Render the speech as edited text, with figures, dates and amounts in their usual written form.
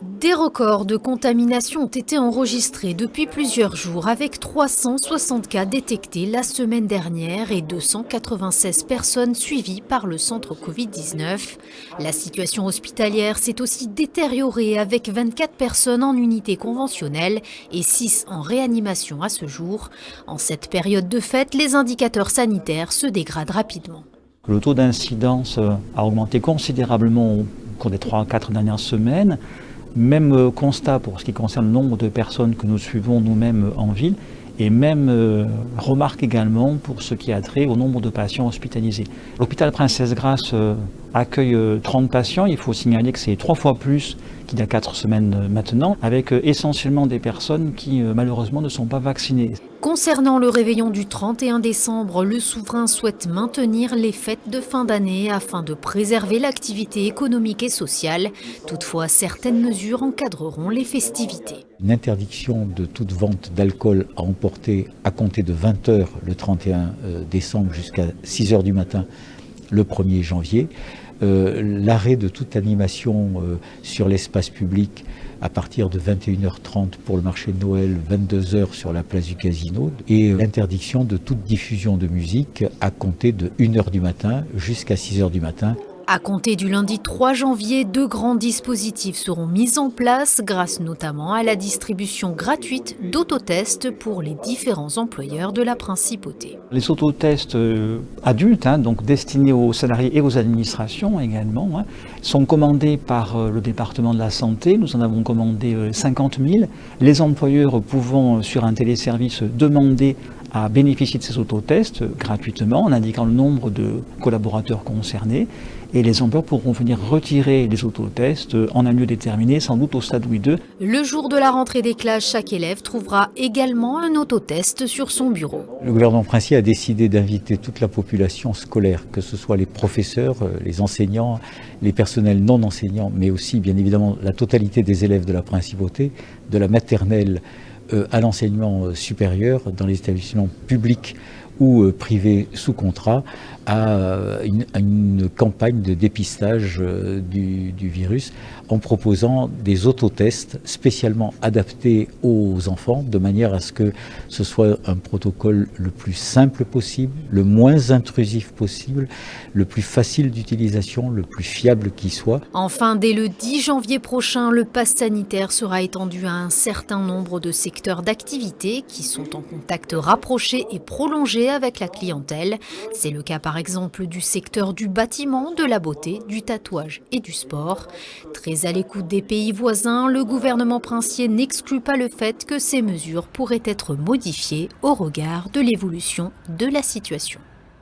Des records de contamination ont été enregistrés depuis plusieurs jours avec 360 cas détectés la semaine dernière et 296 personnes suivies par le centre Covid-19. La situation hospitalière s'est aussi détériorée avec 24 personnes en unité conventionnelle et 6 en réanimation à ce jour. En cette période de fête, les indicateurs sanitaires se dégradent rapidement. Le taux d'incidence a augmenté considérablement au cours des 3-4 dernières semaines. Même constat pour ce qui concerne le nombre de personnes que nous suivons nous-mêmes en ville et même remarque également pour ce qui a trait au nombre de patients hospitalisés. L'hôpital Princesse Grace accueille 30 patients, il faut signaler que c'est 3 fois plus qu'il y a 4 semaines maintenant, avec essentiellement des personnes qui malheureusement ne sont pas vaccinées. Concernant le réveillon du 31 décembre, le souverain souhaite maintenir les fêtes de fin d'année afin de préserver l'activité économique et sociale. Toutefois, certaines mesures encadreront les festivités. Une interdiction de toute vente d'alcool à emporter à compter de 20 h le 31 décembre jusqu'à 6 h du matin le 1er janvier. L'arrêt de toute animation sur l'espace public à partir de 21 h 30 pour le marché de Noël, 22 h sur la place du Casino, et l'interdiction de toute diffusion de musique à compter de 1 h du matin jusqu'à 6 h du matin. À compter du lundi 3 janvier, 2 grands dispositifs seront mis en place grâce notamment à la distribution gratuite d'autotests pour les différents employeurs de la principauté. Les autotests adultes, donc destinés aux salariés et aux administrations également, sont commandés par le département de la santé. Nous en avons commandé 50 000. Les employeurs pouvant sur un téléservice demander à bénéficier de ces autotests gratuitement en indiquant le nombre de collaborateurs concernés. Et les employeurs pourront venir retirer les autotests en un lieu déterminé, sans doute au stade Louis II. Le jour de la rentrée des classes, chaque élève trouvera également un autotest sur son bureau. Le gouvernement Princier a décidé d'inviter toute la population scolaire, que ce soit les professeurs, les enseignants, les personnels non enseignants, mais aussi bien évidemment la totalité des élèves de la Principauté, de la maternelle à l'enseignement supérieur, dans les établissements publics ou privés sous contrat, à une campagne de dépistage du virus en proposant des autotests spécialement adaptés aux enfants, de manière à ce que ce soit un protocole le plus simple possible, le moins intrusif possible, le plus facile d'utilisation, le plus fiable qui soit. Enfin, dès le 10 janvier prochain, le pass sanitaire sera étendu à un certain nombre de secteurs d'activité qui sont en contact rapproché et prolongé avec la clientèle. C'est le cas par exemple du secteur du bâtiment, de la beauté, du tatouage et du sport. Très à l'écoute des pays voisins, le gouvernement princier n'exclut pas le fait que ces mesures pourraient être modifiées au regard de l'évolution de la situation.